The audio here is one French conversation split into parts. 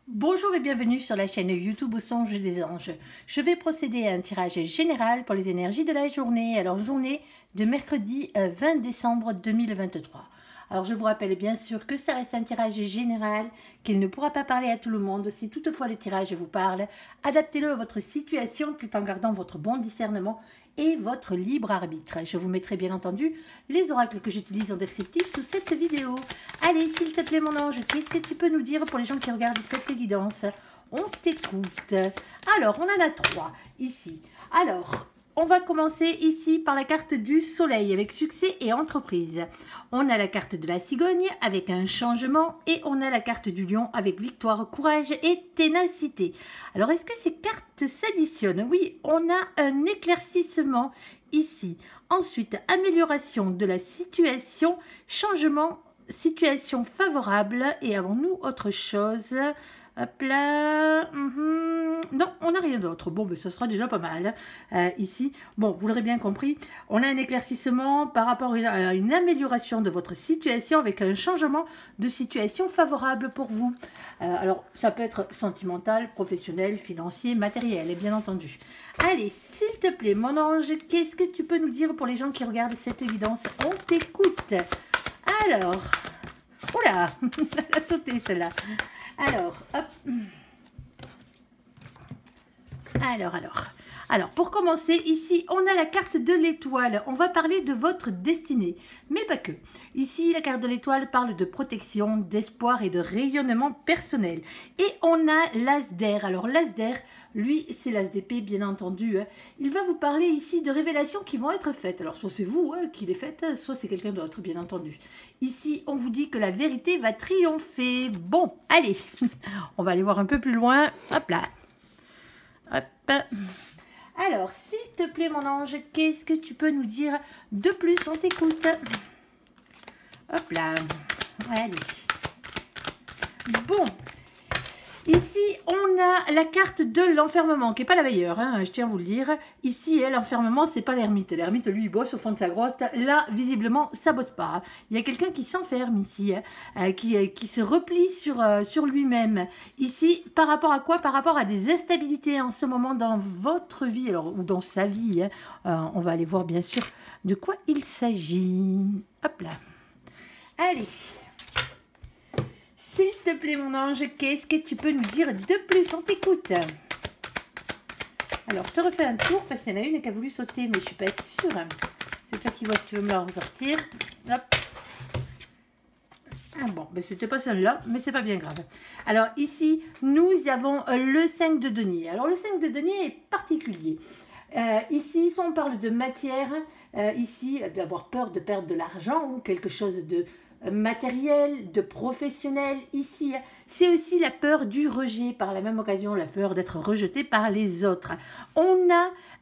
Bonjour et bienvenue sur la chaîne YouTube Au Songe des Anges. Je vais procéder à un tirage général pour les énergies de la journée. Alors, journée de mercredi 20 décembre 2023. Alors, je vous rappelle bien sûr que ça reste un tirage général, qu'il ne pourra pas parler à tout le monde. Si toutefois le tirage vous parle, adaptez-le à votre situation tout en gardant votre bon discernement et votre libre arbitre. Je vous mettrai bien entendu les oracles que j'utilise en descriptif sous cette vidéo. Allez, s'il te plaît mon ange, qu'est-ce que tu peux nous dire pour les gens qui regardent cette guidance? On t'écoute. Alors, on en a 3 ici. Alors, on va commencer ici par la carte du soleil avec succès et entreprise. On a la carte de la cigogne avec un changement et on a la carte du lion avec victoire, courage et ténacité. Alors, est-ce que ces cartes s'additionnent? Oui, on a un éclaircissement ici. Ensuite, amélioration de la situation, changement, situation favorable. Et avons-nous autre chose? Hop là. Non, on n'a rien d'autre. Bon, mais ce sera déjà pas mal. Ici, bon, vous l'aurez bien compris, on a un éclaircissement par rapport à une amélioration de votre situation avec un changement de situation favorable pour vous. Alors, ça peut être sentimental, professionnel, financier, matériel, bien entendu. Allez, s'il te plaît, mon ange, qu'est-ce que tu peux nous dire pour les gens qui regardent cette évidence? On t'écoute. Alors, oula, elle a sauté celle-là. Alors, hop. Alors, pour commencer, ici, on a la carte de l'étoile. On va parler de votre destinée, mais pas que. Ici, la carte de l'étoile parle de protection, d'espoir et de rayonnement personnel. Et on a l'as d'air. Alors, l'as d'air, lui, c'est l'as d'épée, bien entendu. Il va vous parler ici de révélations qui vont être faites. Alors, soit c'est vous qui les faites, soit c'est quelqu'un d'autre, bien entendu. Ici, on vous dit que la vérité va triompher. Bon, allez, on va aller voir un peu plus loin. Hop là. Hop. Alors, s'il te plaît, mon ange, qu'est-ce que tu peux nous dire de plus? On t'écoute. Hop là. Allez. Bon. Ici, on a la carte de l'enfermement, qui n'est pas la meilleure, je tiens à vous le dire. Ici, l'enfermement, c'est pas l'ermite. L'ermite, lui, il bosse au fond de sa grotte. Là, visiblement, ça bosse pas. Il y a quelqu'un qui s'enferme ici, qui se replie sur lui-même. Ici, par rapport à quoi? Par rapport à des instabilités en ce moment dans votre vie, alors, ou dans sa vie. On va aller voir, bien sûr, de quoi il s'agit. Hop là. Allez. S'il te plaît, mon ange, qu'est-ce que tu peux nous dire de plus? On t'écoute. Alors, je te refais un tour parce qu'il y en a une qui a voulu sauter, mais je ne suis pas sûre. C'est toi qui vois si tu veux me la ressortir. Hop. Ah bon, ben c'était pas celle-là, mais c'est pas bien grave. Alors, ici, nous avons le 5 de denier. Alors, le 5 de denier est particulier. Ici, si on parle de matière, ici, d'avoir peur de perdre de l'argent ou quelque chose de matériel, de professionnel, ici, c'est aussi la peur du rejet, par la même occasion, la peur d'être rejeté par les autres. On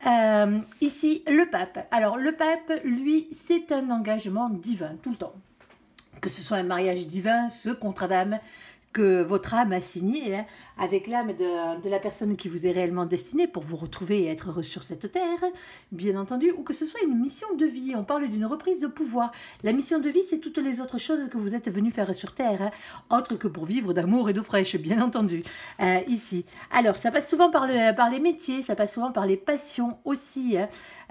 a ici le pape. Alors, le pape, lui, c'est un engagement divin, tout le temps. Que ce soit un mariage divin, ce contrat d'âme que votre âme a signé avec l'âme de la personne qui vous est réellement destinée pour vous retrouver et être heureux sur cette terre, bien entendu, ou que ce soit une mission de vie. On parle d'une reprise de pouvoir. La mission de vie, c'est toutes les autres choses que vous êtes venu faire sur terre, autre que pour vivre d'amour et d'eau fraîche, bien entendu, ici. Alors, ça passe souvent par les métiers, ça passe souvent par les passions aussi,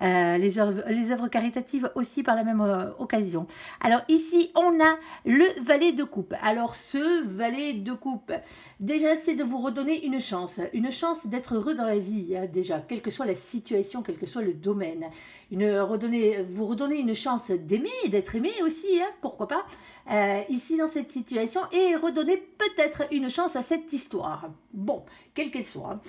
les œuvres caritatives aussi par la même occasion. Alors, ici, on a le valet de coupe. Alors, ce valet de coupe, déjà, c'est de vous redonner une chance d'être heureux dans la vie, déjà, quelle que soit la situation, quel que soit le domaine. Vous redonner une chance d'aimer, d'être aimé aussi, pourquoi pas, ici dans cette situation, et redonner peut-être une chance à cette histoire. Bon, quelle qu'elle soit.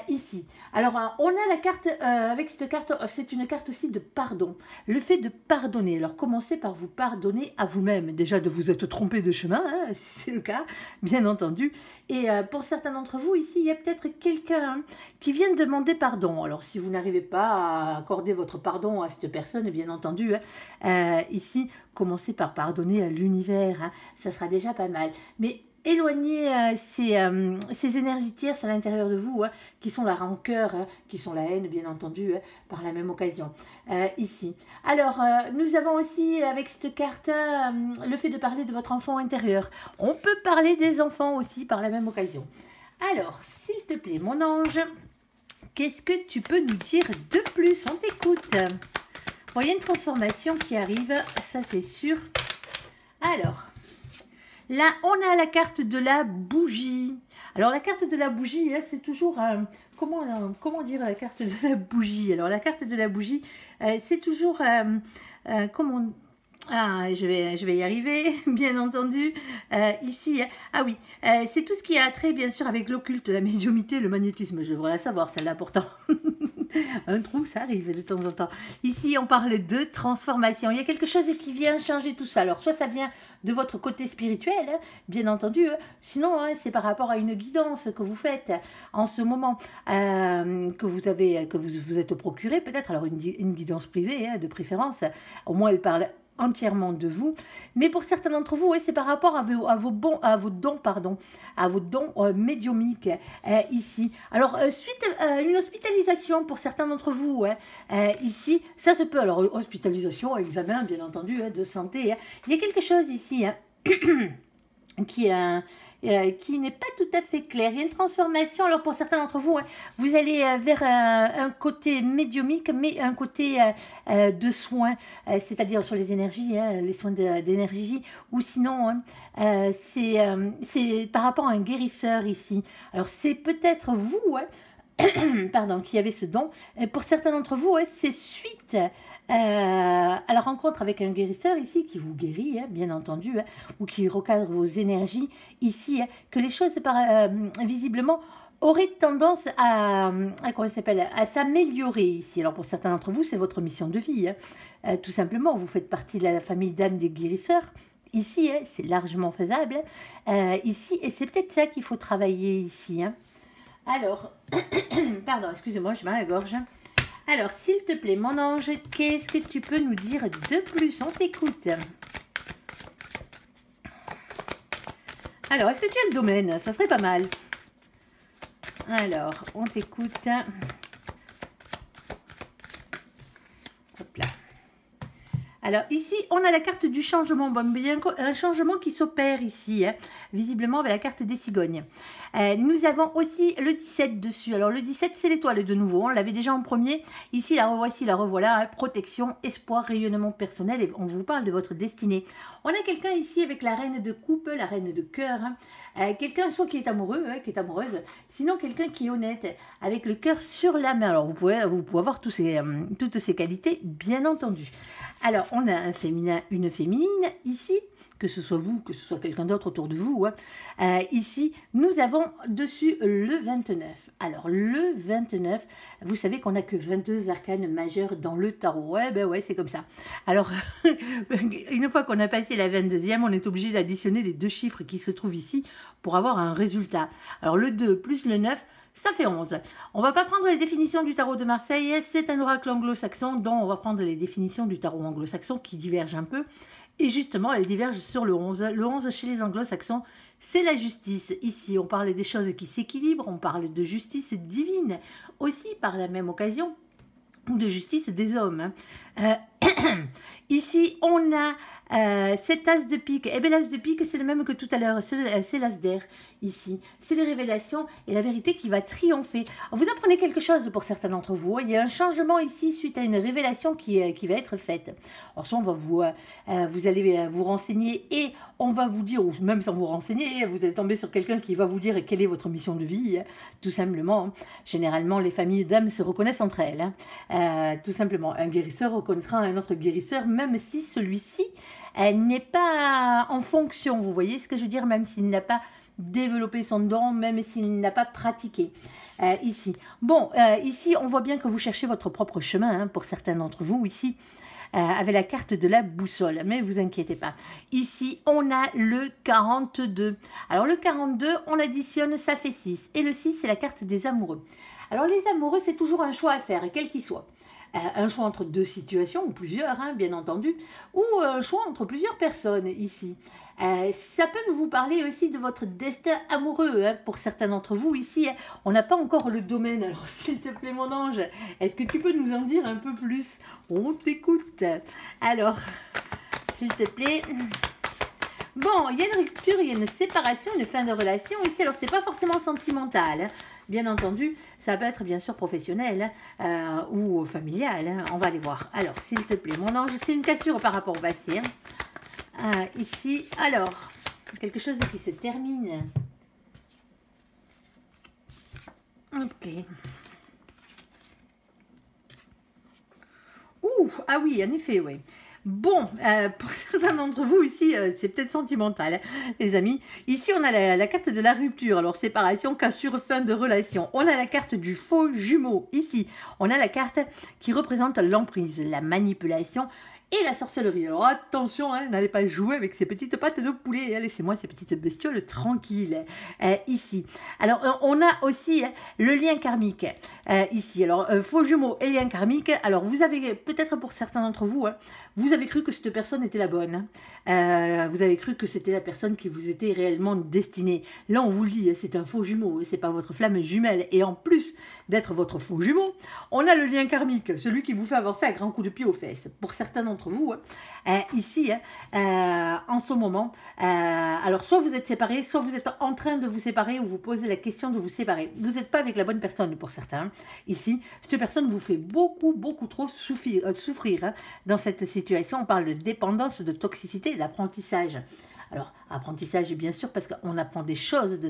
Ici, alors on a la carte, avec cette carte, c'est une carte aussi de pardon. Le fait de pardonner, alors commencez par vous pardonner à vous-même, déjà de vous être trompé de chemin, si c'est le cas, bien entendu. Et pour certains d'entre vous, ici, il y a peut-être quelqu'un qui vient de demander pardon. Alors si vous n'arrivez pas à accorder votre pardon à cette personne, bien entendu, ici, commencez par pardonner à l'univers, ça sera déjà pas mal. Mais éloignez ces énergies tierces à l'intérieur de vous, qui sont la rancœur, qui sont la haine, bien entendu, par la même occasion, ici. Alors, nous avons aussi, avec cette carte, le fait de parler de votre enfant intérieur. On peut parler des enfants aussi par la même occasion. Alors, s'il te plaît, mon ange, qu'est-ce que tu peux nous dire de plus? On t'écoute. Bon, il y a une transformation qui arrive, ça c'est sûr. Alors, là, on a la carte de la bougie. Alors, la carte de la bougie, là, c'est toujours... comment dire la carte de la bougie? Alors, la carte de la bougie, c'est toujours... comment... Ah, je vais y arriver, bien entendu. Ici, ah oui, c'est tout ce qui a trait, bien sûr, avec l'occulte, la médiumité, le magnétisme. Je devrais la savoir, celle-là, pourtant. Un trou, ça arrive de temps en temps. Ici, on parle de transformation. Il y a quelque chose qui vient changer tout ça. Alors, soit ça vient de votre côté spirituel, hein, bien entendu. Sinon, hein, c'est par rapport à une guidance que vous faites en ce moment, que vous êtes procuré peut-être. Alors, une guidance privée, hein, de préférence. Au moins, elle parle entièrement de vous, mais pour certains d'entre vous, ouais, c'est par rapport à vos dons médiumiques ici. Alors, suite à une hospitalisation pour certains d'entre vous, ouais, ici, ça se peut. Alors, hospitalisation, examen, bien entendu, hein, de santé. Hein. Il y a quelque chose ici hein, qui n'est pas tout à fait clair. Il y a une transformation. Alors, pour certains d'entre vous, hein, vous allez vers un côté médiumique, mais un côté de soins, c'est-à-dire sur les énergies, hein, les soins d'énergie, ou sinon, hein, c'est par rapport à un guérisseur ici. Alors, c'est peut-être vous, hein, pardon, qui avez ce don. Et pour certains d'entre vous, ouais, c'est suite à la rencontre avec un guérisseur ici qui vous guérit, hein, bien entendu, hein, ou qui recadre vos énergies ici, hein, que les choses visiblement auraient tendance à s'améliorer ici. Alors pour certains d'entre vous, c'est votre mission de vie, hein. Tout simplement, vous faites partie de la famille d'âmes des guérisseurs. Ici, hein, c'est largement faisable ici, et c'est peut-être ça qu'il faut travailler ici. Hein. Alors, pardon, excusez-moi, j'ai mal à la gorge. Alors, s'il te plaît, mon ange, qu'est-ce que tu peux nous dire de plus? On t'écoute. Alors, est-ce que tu as le domaine? Ça serait pas mal. Alors, on t'écoute. Hop là. Alors ici, on a la carte du changement. Bon, il y a un changement qui s'opère ici, hein, visiblement avec la carte des cigognes. Nous avons aussi le 17 dessus. Alors le 17, c'est l'étoile de nouveau. On l'avait déjà en premier. Ici, la revoici, la revoilà. Hein, protection, espoir, rayonnement personnel. Et on vous parle de votre destinée. On a quelqu'un ici avec la reine de coupe, la reine de cœur. Hein, quelqu'un soit qui est amoureux, hein, qui est amoureuse. Sinon, quelqu'un qui est honnête, avec le cœur sur la main. Alors vous pouvez avoir toutes ces qualités, bien entendu. Alors, on a un féminin, une féminine ici, que ce soit vous, que ce soit quelqu'un d'autre autour de vous. Hein. Ici, nous avons dessus le 29. Alors, le 29, vous savez qu'on n'a que 22 arcanes majeures dans le tarot. Ouais, ben ouais, c'est comme ça. Alors, une fois qu'on a passé la 22e, on est obligé d'additionner les deux chiffres qui se trouvent ici pour avoir un résultat. Alors, le 2 plus le 9, ça fait 11. On ne va pas prendre les définitions du tarot de Marseille. C'est un oracle anglo-saxon dont on va prendre les définitions du tarot anglo-saxon qui divergent un peu. Et justement, elles divergent sur le 11. Le 11 chez les anglo-saxons, c'est la justice. Ici, on parle des choses qui s'équilibrent. On parle de justice divine. Aussi, par la même occasion, ou de justice des hommes. Ici, on a cet as de pique. Eh bien, l'as de pique, c'est le même que tout à l'heure. C'est l'as d'air, ici. C'est les révélations et la vérité qui va triompher. Vous apprenez quelque chose pour certains d'entre vous. Il y a un changement ici suite à une révélation qui va être faite. Alors, soit on va vous allez vous renseigner et on va vous dire, ou même sans vous renseigner, vous allez tomber sur quelqu'un qui va vous dire quelle est votre mission de vie, tout simplement. Généralement, les familles d'âmes se reconnaissent entre elles. Tout simplement, un guérisseur reconnaîtra un autre guérisseur, même si celui-ci n'est pas en fonction. Vous voyez ce que je veux dire? Même s'il n'a pas développé son don, même s'il n'a pas pratiqué. Ici. Bon, ici, on voit bien que vous cherchez votre propre chemin, hein, pour certains d'entre vous, ici. Avec la carte de la boussole, mais ne vous inquiétez pas. Ici, on a le 42. Alors, le 42, on additionne, ça fait 6. Et le 6, c'est la carte des amoureux. Alors, les amoureux, c'est toujours un choix à faire, quel qu'il soit. Un choix entre deux situations, ou plusieurs, hein, bien entendu, ou un choix entre plusieurs personnes, ici. Ça peut vous parler aussi de votre destin amoureux, hein, pour certains d'entre vous, ici. Hein, on n'a pas encore le domaine, alors s'il te plaît, mon ange, est-ce que tu peux nous en dire un peu plus? On t'écoute. Alors, s'il te plaît, Bon, il y a une rupture, il y a une séparation, une fin de relation ici. Alors, c'est pas forcément sentimental, hein. Bien entendu, ça peut être bien sûr professionnel ou familial, hein. On va aller voir. Alors, s'il te plaît, mon ange, c'est une cassure par rapport au passé, hein. Ici, alors, quelque chose qui se termine. Ok. Ouh, ah oui, en effet, oui. Bon, pour certains d'entre vous ici, c'est peut-être sentimental, hein, les amis. Ici, on a la carte de la rupture. Alors, séparation, cassure, fin de relation. On a la carte du faux jumeau. Ici, on a la carte qui représente l'emprise, la manipulation et la sorcellerie. Alors, attention, hein, n'allez pas jouer avec ces petites pattes de poulet. Hein, laissez-moi ces petites bestioles tranquilles. Ici. Alors, on a aussi le lien karmique. Ici, alors, faux jumeau et lien karmique. Alors, vous avez, peut-être pour certains d'entre vous, hein, vous avez cru que cette personne était la bonne. Vous avez cru que c'était la personne qui vous était réellement destinée. Là, on vous le dit, c'est un faux jumeau, c'est pas votre flamme jumelle. Et en plus d'être votre faux jumeau, on a le lien karmique, celui qui vous fait avancer à grands coups de pied aux fesses. Pour certains d'entre vous, ici, en ce moment, alors soit vous êtes séparés, soit vous êtes en train de vous séparer ou vous posez la question de vous séparer. Vous n'êtes pas avec la bonne personne pour certains. Ici, cette personne vous fait beaucoup trop souffrir hein, dans cette situation. On parle de dépendance, de toxicité et d'apprentissage. Alors, apprentissage, bien sûr, parce qu'on apprend des choses de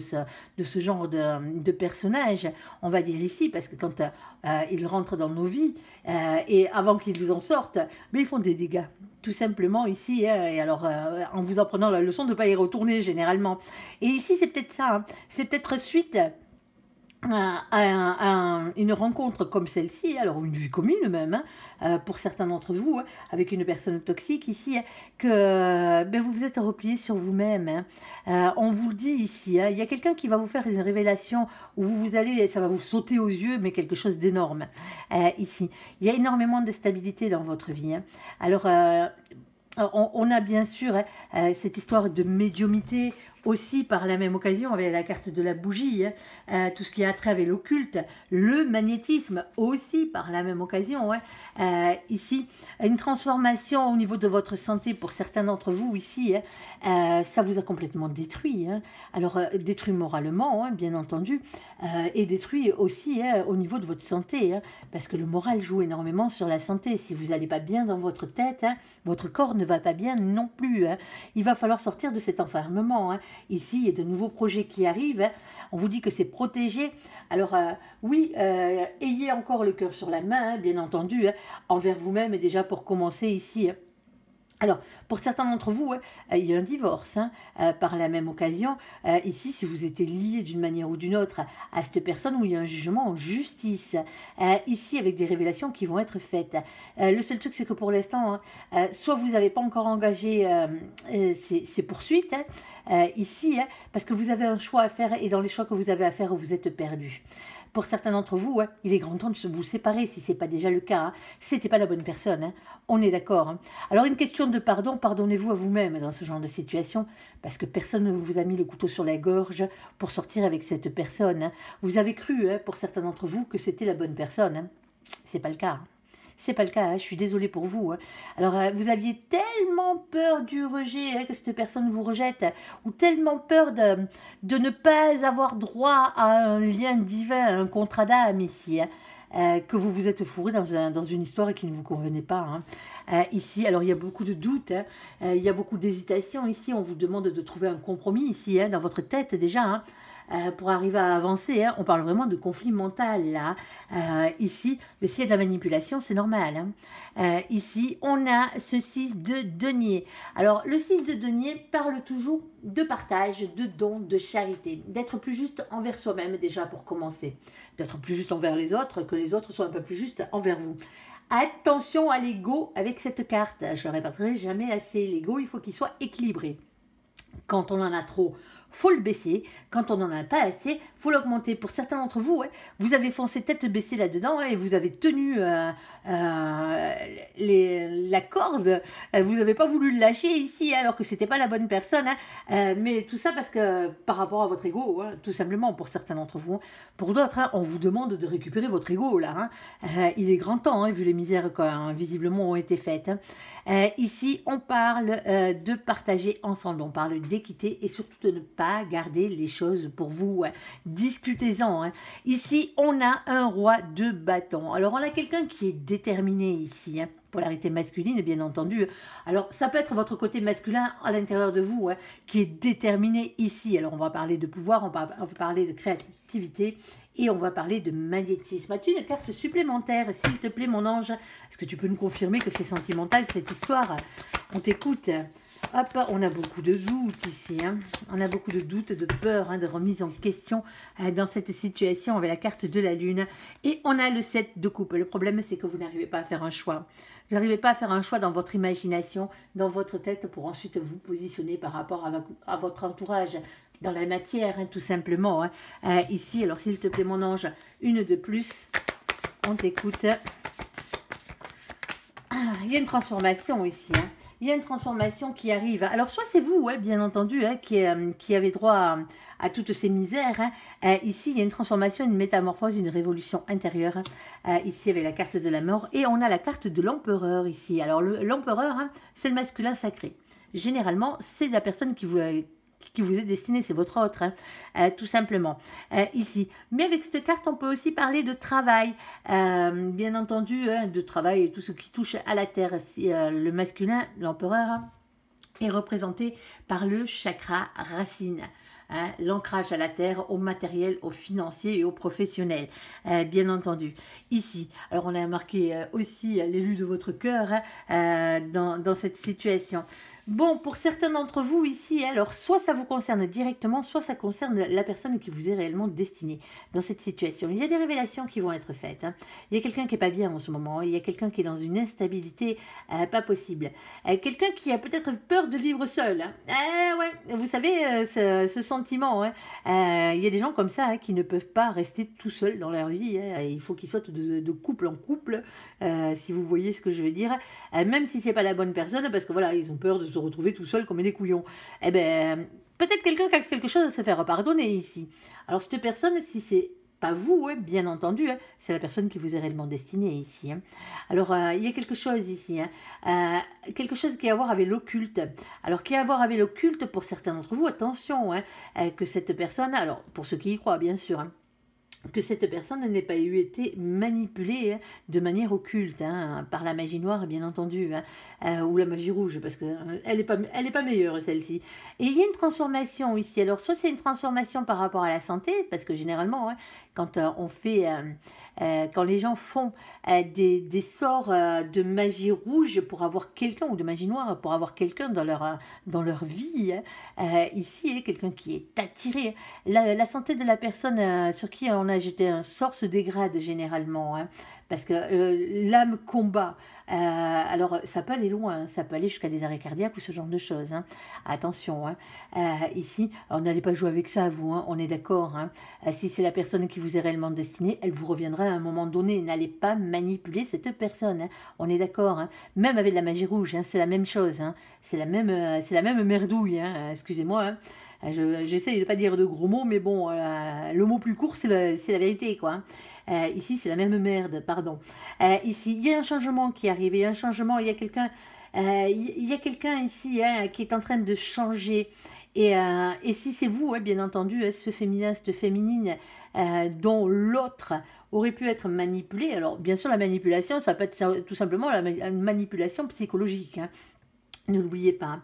ce genre de personnage, on va dire ici, parce que quand ils rentrent dans nos vies, et avant qu'ils en sortent, mais ils font des dégâts, tout simplement ici, hein, et alors, en vous apprenant la leçon de ne pas y retourner, généralement. Et ici, c'est peut-être ça, hein, c'est peut-être suite une rencontre comme celle-ci, alors une vie commune même, hein, pour certains d'entre vous, hein, avec une personne toxique ici, hein, que ben, vous vous êtes replié sur vous-même. Hein. On vous le dit ici, hein, il y a quelqu'un qui va vous faire une révélation où vous allez, ça va vous sauter aux yeux, mais quelque chose d'énorme. Ici, il y a énormément de stabilité dans votre vie. Hein. Alors, on a bien sûr cette histoire de médiumnité, aussi par la même occasion avec la carte de la bougie, hein, tout ce qui a trait avec l'occulte, le magnétisme aussi par la même occasion. Hein, ici, une transformation au niveau de votre santé pour certains d'entre vous ici, hein, ça vous a complètement détruit. Hein. Alors, détruit moralement, hein, bien entendu, et détruit aussi hein, au niveau de votre santé, hein, parce que le moral joue énormément sur la santé. Si vous n'allez pas bien dans votre tête, hein, votre corps ne va pas bien non plus. Hein. Il va falloir sortir de cet enfermement. Hein. Ici, il y a de nouveaux projets qui arrivent. Hein. On vous dit que c'est protégé. Alors, oui, ayez encore le cœur sur la main, hein, bien entendu, hein, envers vous-même, déjà pour commencer ici. Hein. Alors, pour certains d'entre vous, hein, il y a un divorce hein, par la même occasion. Ici, si vous étiez lié d'une manière ou d'une autre à cette personne où il y a un jugement en justice. Ici, avec des révélations qui vont être faites. Le seul truc, c'est que pour l'instant, hein, soit vous n'avez pas encore engagé ces poursuites, hein, ici, hein, parce que vous avez un choix à faire et dans les choix que vous avez à faire, vous êtes perdu. Pour certains d'entre vous, hein, il est grand temps de vous séparer si ce n'est pas déjà le cas. Hein. Ce n'était pas la bonne personne, hein. On est d'accord. Hein. Alors une question de pardon, pardonnez-vous à vous-même dans ce genre de situation, parce que personne ne vous a mis le couteau sur la gorge pour sortir avec cette personne. Hein. Vous avez cru, hein, pour certains d'entre vous, que c'était la bonne personne. Hein. Ce n'est pas le cas. Hein. C'est pas le cas, hein, je suis désolée pour vous. Hein. Alors, vous aviez tellement peur du rejet, hein, que cette personne vous rejette, ou tellement peur de ne pas avoir droit à un lien divin, à un contrat d'âme ici, hein, que vous vous êtes fourré dans une histoire qui ne vous convenait pas. Hein. Ici, alors il y a beaucoup de doutes, hein, il y a beaucoup d'hésitation ici, on vous demande de trouver un compromis ici, hein, dans votre tête déjà, hein. Pour arriver à avancer, hein, on parle vraiment de conflit mental là. Ici, mais s'il y a de la manipulation, c'est normal. Hein. Ici, on a ce 6 de denier. Alors, le 6 de denier parle toujours de partage, de don, de charité, d'être plus juste envers soi-même déjà pour commencer, d'être plus juste envers les autres, que les autres soient un peu plus justes envers vous. Attention à l'ego avec cette carte, je ne le répéterai jamais assez, l'ego, il faut qu'il soit équilibré. Quand on en a trop, faut le baisser. Quand on n'en a pas assez, faut l'augmenter. Pour certains d'entre vous, ouais, vous avez foncé tête baissée là-dedans et vous avez tenu la corde. Vous n'avez pas voulu le lâcher ici alors que c'était pas la bonne personne. Mais tout ça parce que par rapport à votre ego, tout simplement pour certains d'entre vous. Pour d'autres, on vous demande de récupérer votre ego là. Il est grand temps, vu les misères qui visiblement ont été faites. Ici, on parle de partager ensemble, on parle d'équité et surtout de ne pas garder les choses pour vous. Discutez-en. Ici, on a un roi de bâton. Alors, on a quelqu'un qui est déterminé ici. Polarité masculine, bien entendu. Alors, ça peut être votre côté masculin à l'intérieur de vous, qui est déterminé ici. Alors, on va parler de pouvoir, on va parler de créativité et on va parler de magnétisme. As-tu une carte supplémentaire, s'il te plaît, mon ange? Est-ce que tu peux nous confirmer que c'est sentimental, cette histoire? On t'écoute. Hop, on a beaucoup de doutes ici. On a beaucoup de doutes, de peur, de remise en question dans cette situation avec la carte de la lune. Et on a le 7 de coupe. Le problème, c'est que vous n'arrivez pas à faire un choix. Vous n'arrivez pas à faire un choix dans votre imagination, dans votre tête, pour ensuite vous positionner par rapport à votre entourage, dans la matière, tout simplement. Ici, alors s'il te plaît, mon ange, une de plus. On t'écoute. Il y a une transformation ici. Il y a une transformation qui arrive. Alors, soit c'est vous, bien entendu, qui avez droit à toutes ces misères. Ici, il y a une transformation, une métamorphose, une révolution intérieure. Ici, avec la carte de la mort. Et on a la carte de l'empereur ici. Alors, l'empereur, c'est le masculin sacré. Généralement, c'est la personne qui vous est destiné, c'est votre autre, tout simplement, ici. Mais avec cette carte, on peut aussi parler de travail, bien entendu, de travail et tout ce qui touche à la terre. Le masculin, l'empereur, est représenté par le chakra racine. L'ancrage à la terre, au matériel, au financier et au professionnel, bien entendu. Ici, alors on a marqué aussi l'élu de votre cœur dans cette situation. Bon, pour certains d'entre vous ici, alors soit ça vous concerne directement, soit ça concerne la personne qui vous est réellement destinée dans cette situation. Il y a des révélations qui vont être faites. Il y a quelqu'un qui n'est pas bien en ce moment. Il y a quelqu'un qui est dans une instabilité pas possible. Quelqu'un qui a peut-être peur de vivre seul. Ouais, vous savez, ce sentiment. Il y a des gens comme ça qui ne peuvent pas rester tout seuls dans leur vie. Il faut qu'ils sautent de couple en couple, si vous voyez ce que je veux dire. Même si c'est pas la bonne personne, parce que voilà, ils ont peur de se retrouver tout seul comme des couillons. Eh ben, peut-être quelqu'un qui a quelque chose à se faire pardonner ici. Alors cette personne, si c'est pas vous, bien entendu, c'est la personne qui vous est réellement destinée ici. Alors, il y a quelque chose ici, quelque chose qui a à voir avec l'occulte. Alors, qui a à voir avec l'occulte pour certains d'entre vous, attention, que cette personne, alors pour ceux qui y croient, bien sûr, que cette personne n'ait pas été manipulée de manière occulte, par la magie noire, bien entendu, ou la magie rouge, parce qu'elle n'est pas meilleure, celle-ci. Et il y a une transformation ici. Alors, soit c'est une transformation par rapport à la santé, parce que généralement, quand on fait... quand les gens font des sorts de magie rouge pour avoir quelqu'un, ou de magie noire pour avoir quelqu'un dans leur vie, ici, quelqu'un qui est attiré. La santé de la personne sur qui on a jeté un sort se dégrade généralement, parce que l'âme combat. Alors, ça peut aller loin, ça peut aller jusqu'à des arrêts cardiaques ou ce genre de choses. Attention, ici, on n'allez pas jouer avec ça, vous, on est d'accord. Si c'est la personne qui vous est réellement destinée, elle vous reviendra à un moment donné. N'allez pas manipuler cette personne, on est d'accord. Même avec la magie rouge, c'est la même chose. C'est la même merdouille, excusez-moi. J'essaie de ne pas dire de gros mots, mais bon, le mot plus court, c'est la vérité, quoi. Ici, c'est la même merde, pardon. Ici, il y a un changement qui arrive, il y a un changement, il y a quelqu'un ici qui est en train de changer. Et si c'est vous, bien entendu, ce féminin, cette féminine, dont l'autre aurait pu être manipulé. Alors, bien sûr, la manipulation, ça peut être tout simplement une manipulation psychologique. Ne l'oubliez pas.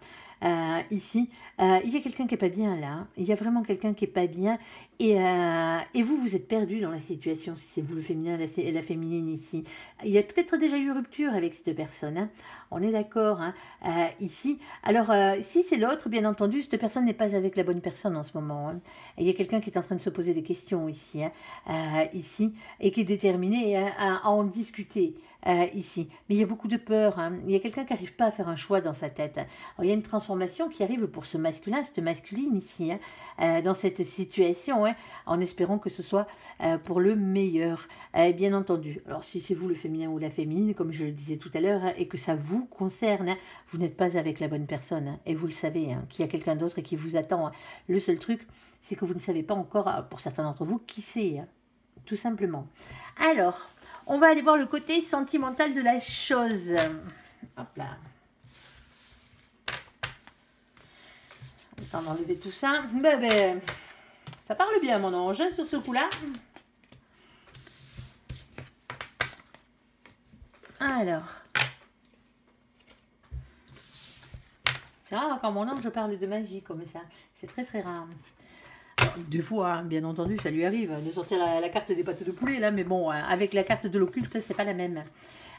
Ici, il y a quelqu'un qui n'est pas bien là. Il y a vraiment quelqu'un qui n'est pas bien. Et vous êtes perdu dans la situation, si c'est vous le féminin et la féminine ici. Il y a peut-être déjà eu rupture avec cette personne. On est d'accord ici. Alors, si c'est l'autre, bien entendu, cette personne n'est pas avec la bonne personne en ce moment. Il y a quelqu'un qui est en train de se poser des questions ici, ici, et qui est déterminé à en discuter. ici. Mais il y a beaucoup de peur. Hein. Il y a quelqu'un qui n'arrive pas à faire un choix dans sa tête. Alors, il y a une transformation qui arrive pour ce masculin, cette masculine ici, hein, dans cette situation, hein, en espérant que ce soit pour le meilleur, bien entendu. Alors, si c'est vous le féminin ou la féminine, comme je le disais tout à l'heure, hein, et que ça vous concerne, hein, vous n'êtes pas avec la bonne personne. Hein, et vous le savez, hein, qu'il y a quelqu'un d'autre qui vous attend. Hein. Le seul truc, c'est que vous ne savez pas encore, pour certains d'entre vous, qui c'est, hein, tout simplement. Alors, on va aller voir le côté sentimental de la chose. Hop là. On va enlever tout ça. Ça parle bien, mon ange, sur ce coup-là. Alors. C'est rare quand mon ange parle de magie comme ça. C'est très très rare. Alors, deux fois, hein, bien entendu, ça lui arrive de sortir la carte des pâtes de poulet, là, mais bon, avec la carte de l'occulte, c'est pas la même.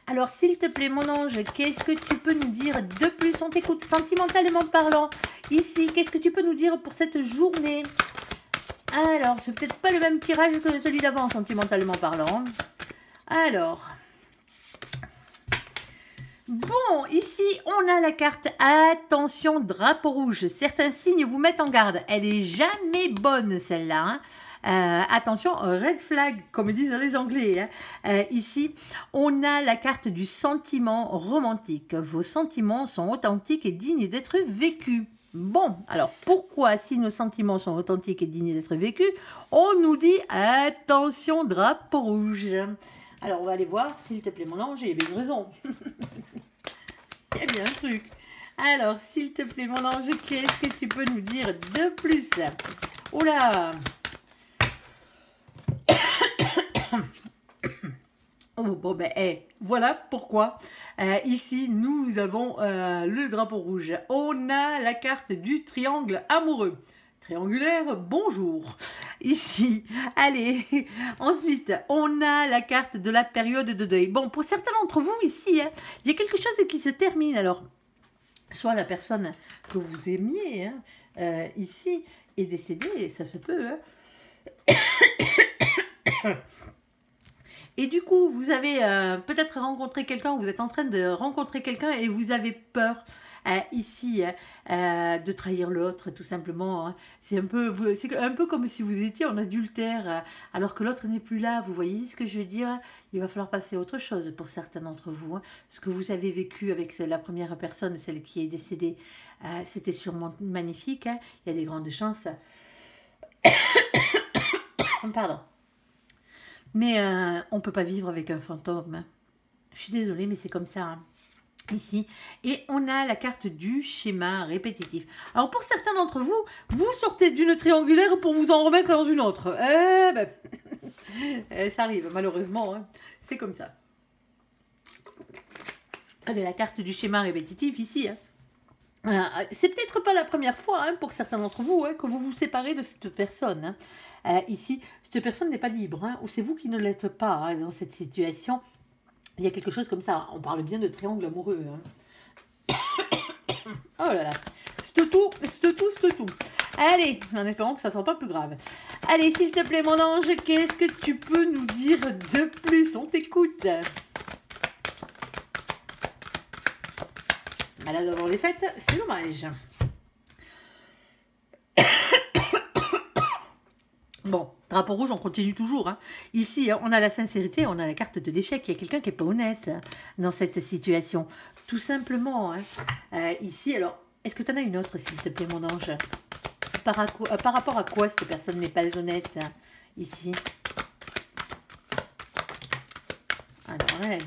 Alors, s'il te plaît, mon ange, qu'est-ce que tu peux nous dire de plus? On t'écoute sentimentalement parlant. Ici, qu'est-ce que tu peux nous dire pour cette journée? Alors, c'est peut-être pas le même tirage que celui d'avant, sentimentalement parlant. Alors... Bon, ici, on a la carte « Attention, drapeau rouge ». Certains signes vous mettent en garde. Elle est jamais bonne, celle-là. Hein. Attention, red flag, comme disent les Anglais. Hein. Ici, on a la carte du sentiment romantique. Vos sentiments sont authentiques et dignes d'être vécus. Bon, alors pourquoi, si nos sentiments sont authentiques et dignes d'être vécus, on nous dit « Attention, drapeau rouge ». Alors, on va aller voir, s'il te plaît, mon ange, il y a bien une raison. Il y a bien un truc. Alors, s'il te plaît, mon ange, qu'est-ce que tu peux nous dire de plus? Oula. Oh, bon, ben, voilà pourquoi. Ici, nous avons le drapeau rouge. On a la carte du triangle amoureux. Triangulaire, bonjour. Ici, allez, ensuite, on a la carte de la période de deuil. Bon, pour certains d'entre vous, ici, hein, il y a quelque chose qui se termine. Alors, soit la personne que vous aimiez, hein, ici, est décédée, ça se peut. Hein. Et du coup, vous avez peut-être rencontré quelqu'un, vous êtes en train de rencontrer quelqu'un et vous avez peur. Ici, de trahir l'autre, tout simplement. Hein. C'est un peu comme si vous étiez en adultère, alors que l'autre n'est plus là. Vous voyez ce que je veux dire? Il va falloir passer à autre chose pour certains d'entre vous. Hein. Ce que vous avez vécu avec la première personne, celle qui est décédée, c'était sûrement magnifique. Hein. Il y a des grandes chances. Pardon. Mais on ne peut pas vivre avec un fantôme. Hein. Je suis désolée, mais c'est comme ça. Hein. Ici, et on a la carte du schéma répétitif. Alors pour certains d'entre vous, vous sortez d'une triangulaire pour vous en remettre dans une autre. Ça arrive malheureusement, hein. C'est comme ça. Avec la carte du schéma répétitif ici. Hein. C'est peut-être pas la première fois, hein, pour certains d'entre vous, hein, que vous vous séparez de cette personne. Hein. Ici, cette personne n'est pas libre, hein, ou c'est vous qui ne l'êtes pas, hein, dans cette situation. Il y a quelque chose comme ça. On parle bien de triangle amoureux. Hein. Oh là là. C'est tout. Allez, en espérant que ça ne sera pas plus grave. Allez, s'il te plaît, mon ange, qu'est-ce que tu peux nous dire de plus? On t'écoute. Malade avant les fêtes, c'est dommage. Bon, drapeau rouge, on continue toujours. Hein. Ici, on a la sincérité, on a la carte de l'échec. Il y a quelqu'un qui n'est pas honnête dans cette situation. Tout simplement. Hein. Ici, alors, est-ce que tu en as une autre, s'il te plaît, mon ange? Par rapport à quoi cette personne n'est pas honnête, hein, ici? Alors, on a la 2.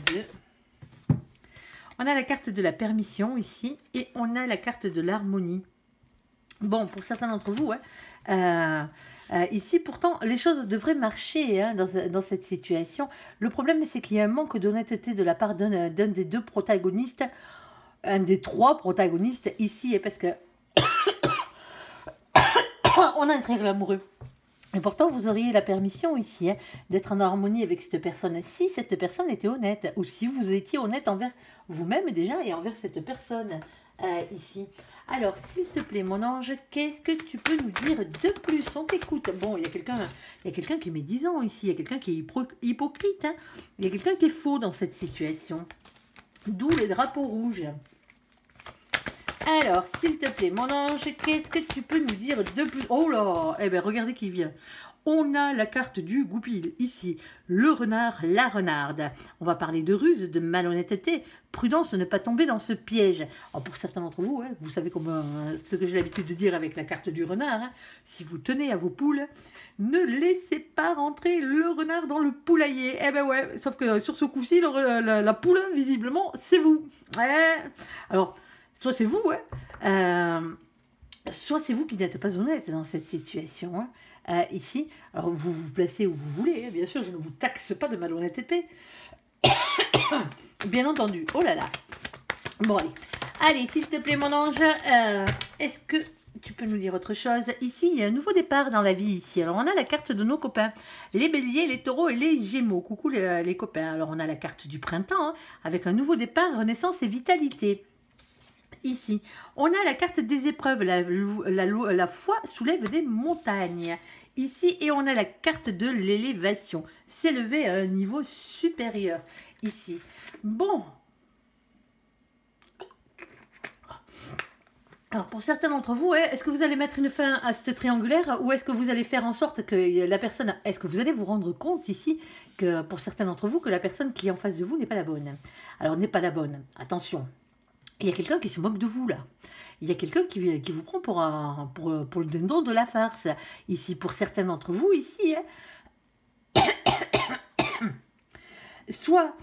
On a la carte de la permission, ici. Et on a la carte de l'harmonie. Bon, pour certains d'entre vous, hein, ici, pourtant, les choses devraient marcher, hein, dans cette situation. Le problème, c'est qu'il y a un manque d'honnêteté de la part d'un des deux protagonistes, un des trois protagonistes ici, parce que on a un triangle amoureux. Et pourtant, vous auriez la permission ici, hein, d'être en harmonie avec cette personne, si cette personne était honnête, ou si vous étiez honnête envers vous-même déjà et envers cette personne. ici. Alors, s'il te plaît, mon ange, qu'est-ce que tu peux nous dire de plus? On t'écoute. Bon, il y a quelqu'un qui est médisant ici, il y a quelqu'un qui est hypocrite, hein. Il y a quelqu'un qui est faux dans cette situation. D'où les drapeaux rouges. Alors, s'il te plaît, mon ange, qu'est-ce que tu peux nous dire de plus? Oh là, eh bien, regardez qui vient. On a la carte du goupil, ici, le renard, la renarde. On va parler de ruse, de malhonnêteté. Prudence, ne pas tomber dans ce piège. Alors, pour certains d'entre vous, hein, vous savez comment, ce que j'ai l'habitude de dire avec la carte du renard, hein, si vous tenez à vos poules, ne laissez pas rentrer le renard dans le poulailler. Eh ben ouais, sauf que sur ce coup-ci, la poule, visiblement, c'est vous. Ouais. Alors, soit c'est vous, ouais, soit c'est vous qui n'êtes pas honnête dans cette situation, hein. Ici, alors vous vous placez où vous voulez, hein, bien sûr, je ne vous taxe pas de malhonnêteté, bien entendu. Oh là là. Bon, allez, s'il te plaît, mon ange, est-ce que tu peux nous dire autre chose? Ici, il y a un nouveau départ dans la vie, ici. Alors, on a la carte de nos copains, les béliers, les taureaux et les gémeaux. Coucou les copains. Alors, on a la carte du printemps, hein, avec un nouveau départ, renaissance et vitalité. Ici, on a la carte des épreuves, la foi soulève des montagnes. Ici, et on a la carte de l'élévation, s'élever à un niveau supérieur. Ici, bon. Alors, pour certains d'entre vous, est-ce que vous allez mettre une fin à cette triangulaire ou est-ce que vous allez faire en sorte que la personne... Est-ce que vous allez vous rendre compte ici, que pour certains d'entre vous, que la personne qui est en face de vous n'est pas la bonne? Alors, n'est pas la bonne, attention. Il y a quelqu'un qui se moque de vous, là. Il y a quelqu'un qui vous prend pour le dindon de la farce. Ici, pour certains d'entre vous, ici, hein. Soit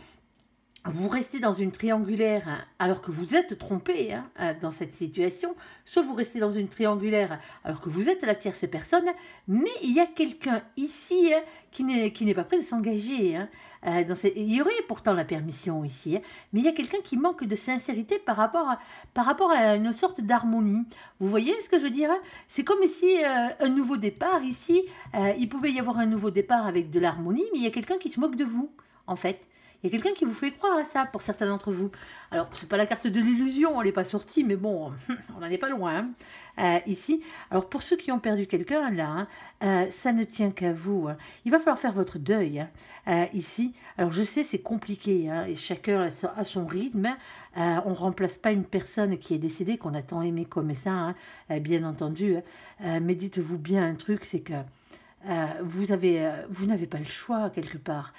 vous restez dans une triangulaire, hein, alors que vous êtes trompé, hein, dans cette situation, soit vous restez dans une triangulaire alors que vous êtes la tierce personne, mais il y a quelqu'un ici, hein, qui n'est pas prêt de s'engager, hein, il y aurait pourtant la permission ici, hein, mais il y a quelqu'un qui manque de sincérité par rapport à une sorte d'harmonie. Vous voyez ce que je veux dire, hein? C'est comme si un nouveau départ ici, il pouvait y avoir un nouveau départ avec de l'harmonie, mais il y a quelqu'un qui se moque de vous, en fait. Il y a quelqu'un qui vous fait croire à ça, pour certains d'entre vous. Alors, ce n'est pas la carte de l'illusion, elle n'est pas sortie, mais bon, on n'en est pas loin, hein. Ici. Alors, pour ceux qui ont perdu quelqu'un, là, hein, ça ne tient qu'à vous, hein. Il va falloir faire votre deuil, hein, ici. Alors, je sais, c'est compliqué, hein, et chacun a son rythme, hein. On ne remplace pas une personne qui est décédée, qu'on a tant aimé comme ça, hein, bien entendu. Hein. Mais dites-vous bien un truc, c'est que vous n'avez pas le choix quelque part.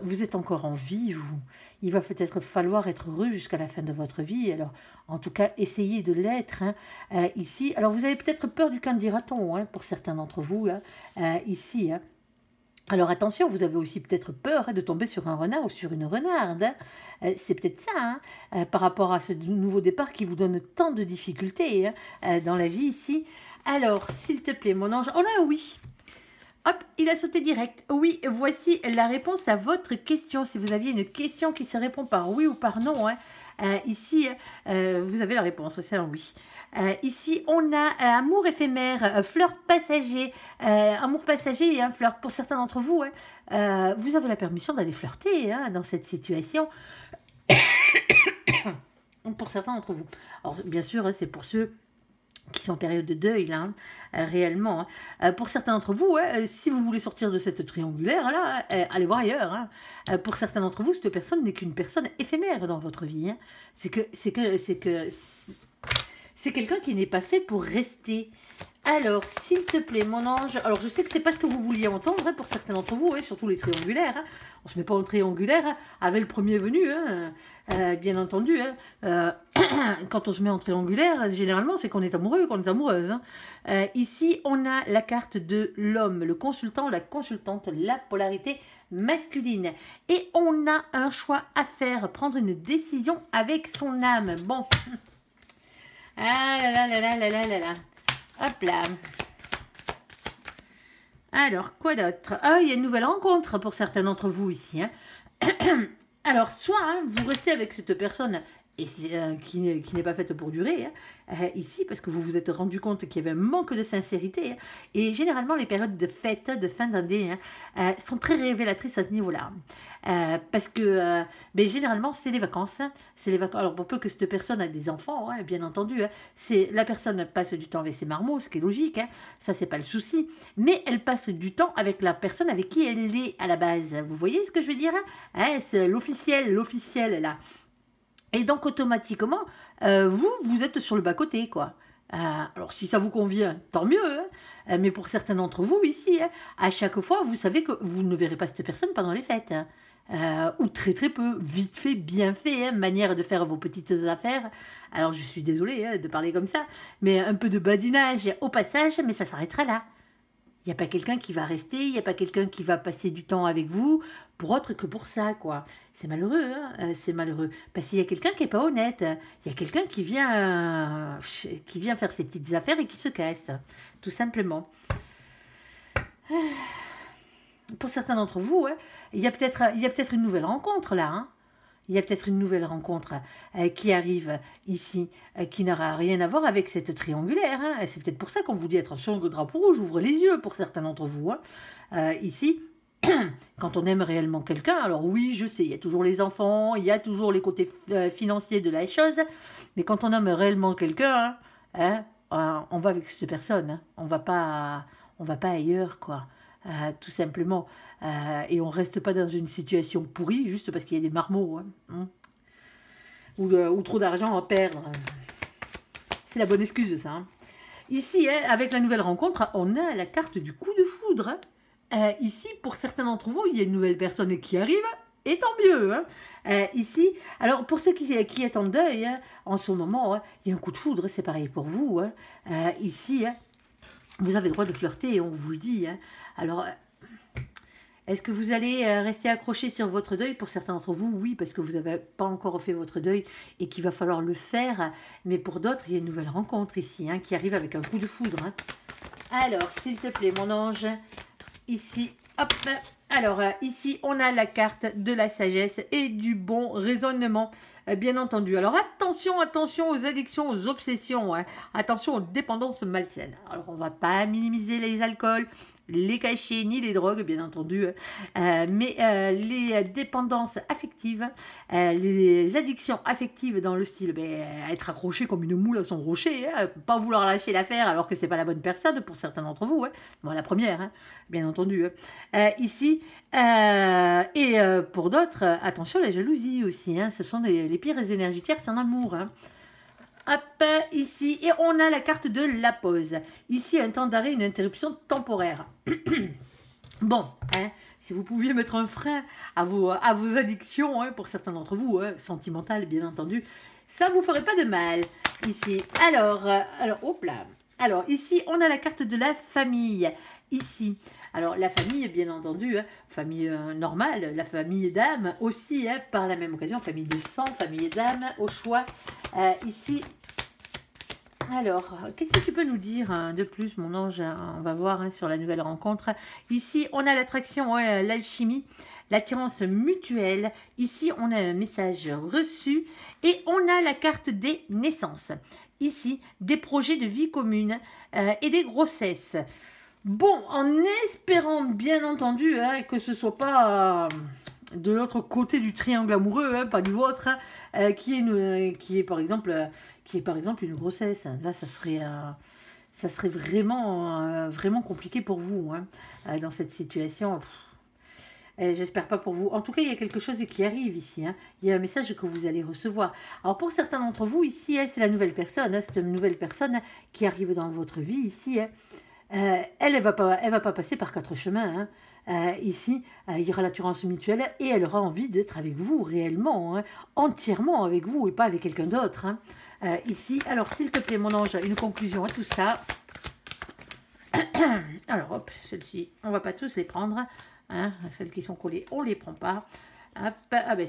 Vous êtes encore en vie, vous. Il va peut-être falloir être heureux jusqu'à la fin de votre vie. Alors, en tout cas, essayez de l'être, hein, ici. Alors, vous avez peut-être peur du qu'en dira-t-on, hein, pour certains d'entre vous, hein, ici. Hein. Alors, attention, vous avez aussi peut-être peur, hein, de tomber sur un renard ou sur une renarde. Hein. C'est peut-être ça, hein, par rapport à ce nouveau départ qui vous donne tant de difficultés, hein, dans la vie ici. Alors, s'il te plaît, mon ange, on a un oui. Hop, il a sauté direct. Oui, voici la réponse à votre question. Si vous aviez une question qui se répond par oui ou par non, hein, ici, vous avez la réponse, c'est un oui. Ici, on a amour éphémère, flirt passager. Amour passager et un flirt. Pour certains d'entre vous, hein, vous avez la permission d'aller flirter, hein, dans cette situation. Pour certains d'entre vous. Alors, bien sûr, hein, c'est pour ceux qui sont en période de deuil, là, hein, réellement. Hein. Pour certains d'entre vous, hein, si vous voulez sortir de cette triangulaire-là, allez voir ailleurs. Hein. Pour certains d'entre vous, cette personne n'est qu'une personne éphémère dans votre vie. Hein. C'est quelqu'un qui n'est pas fait pour rester. Alors, s'il te plaît, mon ange, alors je sais que c'est pas ce que vous vouliez entendre, hein, pour certains d'entre vous, hein, surtout les triangulaires. Hein. On se met pas en triangulaire, hein, avec le premier venu, hein, bien entendu. Hein. Quand on se met en triangulaire, généralement, c'est qu'on est amoureux, qu'on est amoureuse. Hein. Ici, on a la carte de l'homme, le consultant, la consultante, la polarité masculine. Et on a un choix à faire, prendre une décision avec son âme. Bon. Ah là là là là là là là. Hop là. Alors, quoi d'autre? Ah, il y a une nouvelle rencontre pour certains d'entre vous ici. Hein. Alors, soit hein, vous restez avec cette personne et qui n'est pas faite pour durer, ici, parce que vous vous êtes rendu compte qu'il y avait un manque de sincérité. Et généralement, les périodes de fête, de fin d'année, sont très révélatrices à ce niveau-là. Parce que généralement, c'est les vacances. C'est les vacances. Alors, pour peu que cette personne ait des enfants, bien entendu, c'est la personne passe du temps avec ses marmots, ce qui est logique, ça, c'est pas le souci. Mais elle passe du temps avec la personne avec qui elle est à la base. Vous voyez ce que je veux dire? C'est l'officiel, là. Et donc, automatiquement, vous êtes sur le bas-côté, quoi. Alors, si ça vous convient, tant mieux. Mais pour certains d'entre vous, ici, à chaque fois, vous savez que vous ne verrez pas cette personne pendant les fêtes. Ou très très peu, vite fait, bien fait, manière de faire vos petites affaires. Alors, je suis désolée de parler comme ça, mais un peu de badinage au passage, mais ça s'arrêtera là. Il n'y a pas quelqu'un qui va rester, il n'y a pas quelqu'un qui va passer du temps avec vous pour autre que pour ça, quoi. C'est malheureux, c'est malheureux. Parce qu'il y a quelqu'un qui n'est pas honnête. Il y a quelqu'un qui vient faire ses petites affaires et qui se casse, tout simplement. Pour certains d'entre vous, il y a peut-être une nouvelle rencontre, là, Il y a peut-être une nouvelle rencontre qui arrive ici, qui n'aura rien à voir avec cette triangulaire. C'est peut-être pour ça qu'on vous dit attention, le drapeau rouge, ouvre les yeux pour certains d'entre vous. Ici, quand on aime réellement quelqu'un, alors oui, je sais, il y a toujours les enfants, il y a toujours les côtés financiers de la chose, mais quand on aime réellement quelqu'un, on va avec cette personne, on va pas ailleurs, quoi. Tout simplement. Et on reste pas dans une situation pourrie juste parce qu'il y a des marmots ou trop d'argent à perdre. C'est la bonne excuse, ça. Ici, avec la nouvelle rencontre, on a la carte du coup de foudre. Ici, pour certains d'entre vous, il y a une nouvelle personne qui arrive, et tant mieux. Ici, alors pour ceux qui est en deuil, en ce moment, il y a un coup de foudre, c'est pareil pour vous. Ici, vous avez le droit de flirter, on vous le dit. Alors, est-ce que vous allez rester accroché sur votre deuil? Pour certains d'entre vous, oui, parce que vous n'avez pas encore fait votre deuil et qu'il va falloir le faire. Mais pour d'autres, il y a une nouvelle rencontre ici, qui arrive avec un coup de foudre. Alors, s'il te plaît, mon ange, ici, hop. Alors, ici, on a la carte de la sagesse et du bon raisonnement, bien entendu. Alors, attention aux addictions, aux obsessions, attention aux dépendances malsaines. Alors, on ne va pas minimiser les alcools, les cachets, ni les drogues, bien entendu, mais les dépendances affectives, les addictions affectives dans le style être accroché comme une moule à son rocher, pas vouloir lâcher l'affaire alors que c'est pas la bonne personne pour certains d'entre vous, bon, la première, bien entendu, ici, et pour d'autres, attention la jalousie aussi, ce sont les pires énergies tierces en amour, Hop, ici, et on a la carte de la pause. Ici, un temps d'arrêt, une interruption temporaire. Bon, si vous pouviez mettre un frein à vos addictions, pour certains d'entre vous, sentimentales, bien entendu, ça vous ferait pas de mal. Ici, alors, hop là. Alors, ici, on a la carte de la famille. Ici, alors la famille, bien entendu, famille normale, la famille d'âme aussi, par la même occasion, famille de sang, famille d'âme, au choix. Ici, alors, qu'est-ce que tu peux nous dire de plus, mon ange? On va voir sur la nouvelle rencontre. Ici, on a l'attraction, l'alchimie, l'attirance mutuelle. Ici, on a un message reçu et on a la carte des naissances. Ici, des projets de vie commune et des grossesses. Bon, en espérant bien entendu que ce soit pas de l'autre côté du triangle amoureux, pas du vôtre, qui est par exemple une grossesse. Là, ça serait vraiment compliqué pour vous dans cette situation. J'espère pas pour vous. En tout cas, il y a quelque chose qui arrive ici. Il y a un message que vous allez recevoir. Alors, pour certains d'entre vous, ici, c'est la nouvelle personne. C'est une nouvelle personne qui arrive dans votre vie ici. Elle va pas passer par 4 chemins. Ici, il y aura l'assurance mutuelle et elle aura envie d'être avec vous réellement, entièrement avec vous et pas avec quelqu'un d'autre. Ici, alors s'il te plaît, mon ange, une conclusion à tout ça. Alors, hop, celle-ci, on va pas tous les prendre. Celles qui sont collées, on les prend pas. Hop,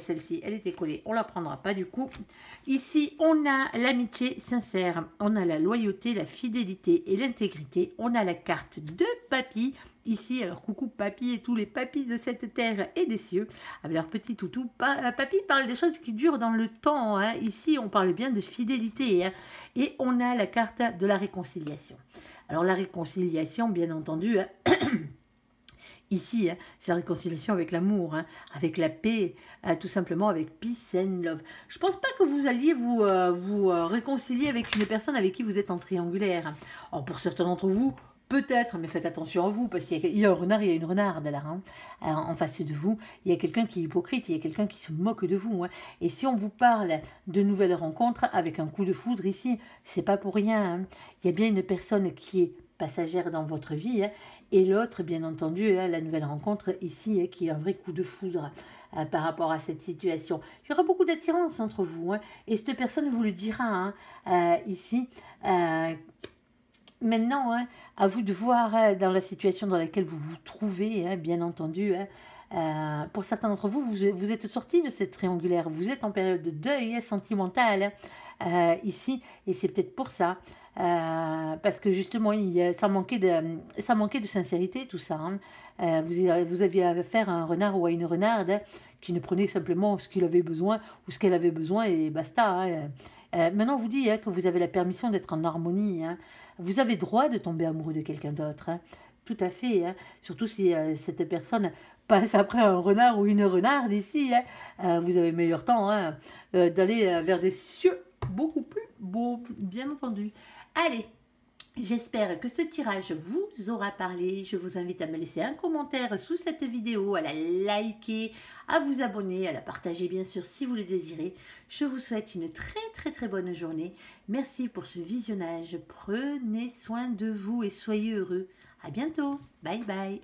celle-ci, elle était collée, on la prendra pas du coup. Ici, on a l'amitié sincère, on a la loyauté, la fidélité et l'intégrité. On a la carte de papy ici, alors coucou papy et tous les papys de cette terre et des cieux, avec leurs petits toutous. Papy parle des choses qui durent dans le temps. Hein. Ici, on parle bien de fidélité. Hein. Et on a la carte de la réconciliation. Alors la réconciliation, bien entendu, hein, ici, hein, c'est la réconciliation avec l'amour, hein, avec la paix, tout simplement avec peace and love. Je ne pense pas que vous alliez vous réconcilier avec une personne avec qui vous êtes en triangulaire. Alors pour certains d'entre vous, peut-être, mais faites attention à vous, parce qu'il y a un renard, il y a une renarde là, hein, en face de vous. Il y a quelqu'un qui est hypocrite, il y a quelqu'un qui se moque de vous. Hein. Et si on vous parle de nouvelles rencontres avec un coup de foudre ici, c'est pas pour rien. Hein. Il y a bien une personne qui est passagère dans votre vie, hein, et l'autre, bien entendu, hein, la nouvelle rencontre ici, hein, qui est un vrai coup de foudre par rapport à cette situation. Il y aura beaucoup d'attirance entre vous, hein, et cette personne vous le dira hein, ici. Maintenant, hein, à vous de voir hein, dans la situation dans laquelle vous vous trouvez, hein, bien entendu. Hein, pour certains d'entre vous, vous êtes sortis de cette triangulaire, vous êtes en période de deuil hein, sentimental ici, et c'est peut-être pour ça. Parce que justement, ça manquait de sincérité, tout ça. Hein. Vous aviez affaire à un renard ou à une renarde hein, qui ne prenait simplement ce qu'il avait besoin ou ce qu'elle avait besoin et basta. Hein. Maintenant, on vous dit hein, que vous avez la permission d'être en harmonie. Hein. Vous avez droit de tomber amoureux de quelqu'un d'autre. Hein. Tout à fait. Hein. Surtout si cette personne passe après un renard ou une renarde ici. Hein. Vous avez meilleur temps hein, d'aller vers des cieux beaucoup plus beaux, bien entendu. Allez, j'espère que ce tirage vous aura parlé. Je vous invite à me laisser un commentaire sous cette vidéo, à la liker, à vous abonner, à la partager bien sûr si vous le désirez. Je vous souhaite une très bonne journée. Merci pour ce visionnage. Prenez soin de vous et soyez heureux. À bientôt. Bye bye.